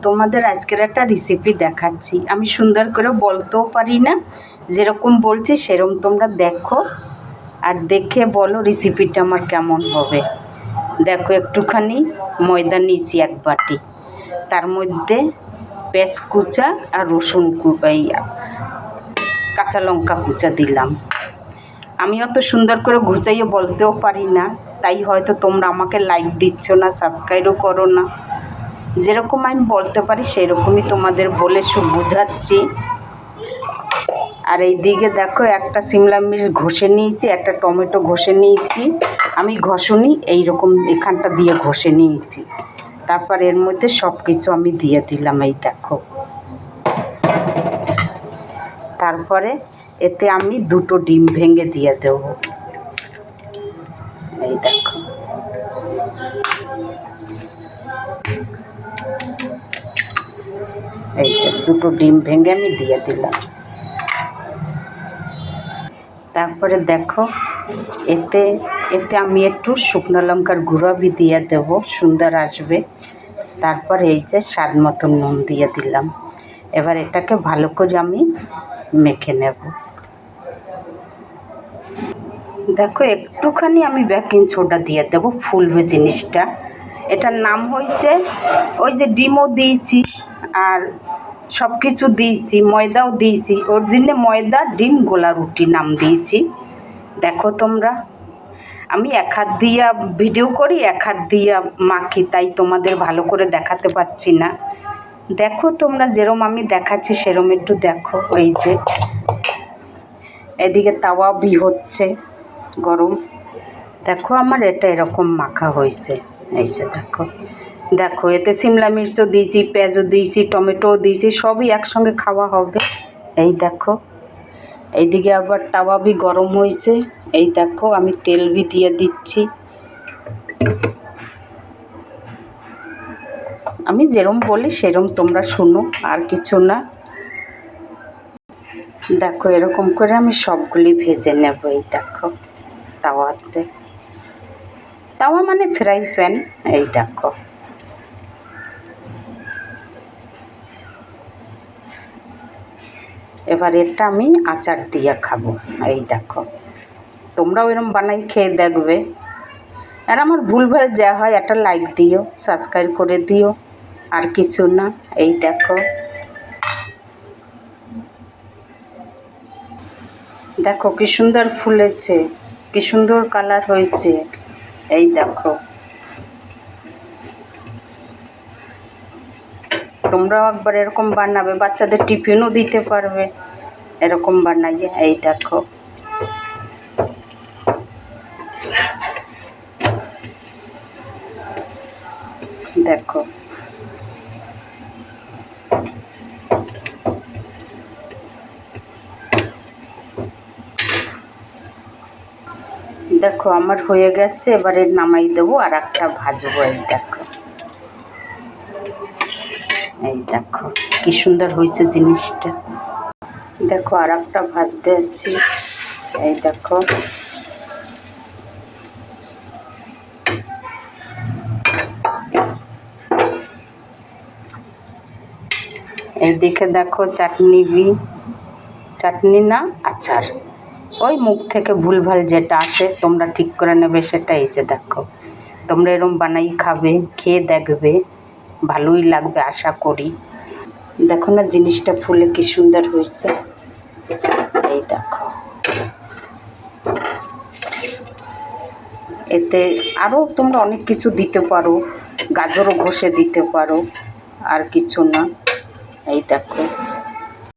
তোমাদের আজকের একটা রেসিপি দেখাচ্ছি। আমি সুন্দর করে বলতেও পারি না, যেরকম বলছি সেরকম তোমরা দেখো আর দেখে বলো রেসিপিটা আমার কেমন হবে। দেখো, একটুখানি ময়দা নিয়েছি এক বাটি, তার মধ্যে পেঁয়াজ কুচা আর রসুন কাঁচা লঙ্কা কুচা দিলাম। আমি অত সুন্দর করে ঘুচাইয়ে বলতেও পারি না, তাই হয়তো তোমরা আমাকে লাইক দিচ্ছ না, সাবস্ক্রাইবও করো না। যেরকম আমি বলতে পারি সেরকমই তোমাদের বলে বোঝাচ্ছি। আর এই দিকে দেখো, একটা সিমলা মির্চ ঘষে নিয়েছি, একটা টমেটো ঘষে নিয়েছি। আমি ঘষুনি, এইরকম এখানটা দিয়ে ঘষে নিয়েছি। তারপর এর মধ্যে সব কিছু আমি দিয়ে দিলাম, এই দেখো। তারপরে এতে আমি 2টো ডিম ভেঙে দিয়ে দেব, এই দেখো। এই যে 2টো ডিম ভেঙে আমি দিয়ে দিলাম। তারপরে দেখো, এতে আমি একটু শুকনো লঙ্কার গুঁড়ো দিয়ে দেবো, সুন্দর আসবে। তারপর এই যে স্বাদ মতো নুন দিয়ে দিলাম। এবার এটাকে ভালো করে আমি মেখে নেব। দেখো, একটুখানি আমি বেকিং সোডা দিয়ে দেবো, ফুলবে জিনিসটা। এটার নাম হয়েছে, ওই যে ডিমও দিয়েছি আর সব কিছু দিয়েছি, ময়দাও দিয়েছি, ওর জন্যে ময়দা ডিম গোলা রুটি নাম দিয়েছি। দেখো তোমরা, আমি এক হাত দিয়া ভিডিও করি, এক হাত দিয়া মাখি, তাই তোমাদের ভালো করে দেখাতে পাচ্ছি না। দেখো তোমরা, যেরম আমি দেখাচ্ছি সেরম একটু দেখো। এই যে এদিকে তাওয়া হচ্ছে গরম। দেখো, আমার এটা এরকম মাখা হয়েছে। এই যে দেখো, দেখো এতে সিমলা মির্চও দিয়েছি, পেঁয়াজও দিয়েছি, টমেটোও দিয়েছি, সবই একসঙ্গে খাওয়া হবে। এই দেখো, এইদিকে আবার তাওয়া গরম হয়েছে। এই দেখো, আমি তেল দিয়ে দিচ্ছি। আমি যেরম বলি সেরম তোমরা শুনো, আর কিছু না। দেখো, এরকম করে আমি সবগুলি ভেজে নেব। এই দেখো, তাওয়াতে, তাওয়া মানে ফ্রাই প্যান। এই দেখো, এবার এটা আমি আচার দিয়ে খাবো। এই দেখো, তোমরাও এরকম বানাই খেয়ে দেখবে। আর আমার ভুলভাল যা হয় একটা লাইক দিও, সাবস্ক্রাইব করে দিও, আর কিছু না। এই দেখো, দেখো কি সুন্দর ফুলেছে, কি সুন্দর কালার হয়েছে। এই দেখো, তোমরাও একবার এরকম বানাবে, বাচ্চাদের টিফিনও দিতে পারবে এরকম বানাইয়ে। এই দেখো, দেখো দেখো, আমার হয়ে গেছে। এবারে নামাই দেবো আর একটা ভাজবো। এই দেখো, এই দেখো কি সুন্দর হয়েছে জিনিসটা। দেখো, আর একটা ভাজতে আছি। এই দেখো, এদিকে দেখো, চাটনি না আচার, ওই মুখ থেকে ভুলভাল যেটা আসে তোমরা ঠিক করে নেবে সেটা। এই যে দেখো, তোমরা এরকম বানাই খাবে, খেয়ে দেখবে, ভালোই লাগবে আশা করি। দেখো না জিনিসটা ফুলে কি সুন্দর হয়েছে। এই দেখো, এতে আরও তোমরা অনেক কিছু দিতে পারো, গাজরও ঘষে দিতে পারো, আর কিছু না। এই দেখো,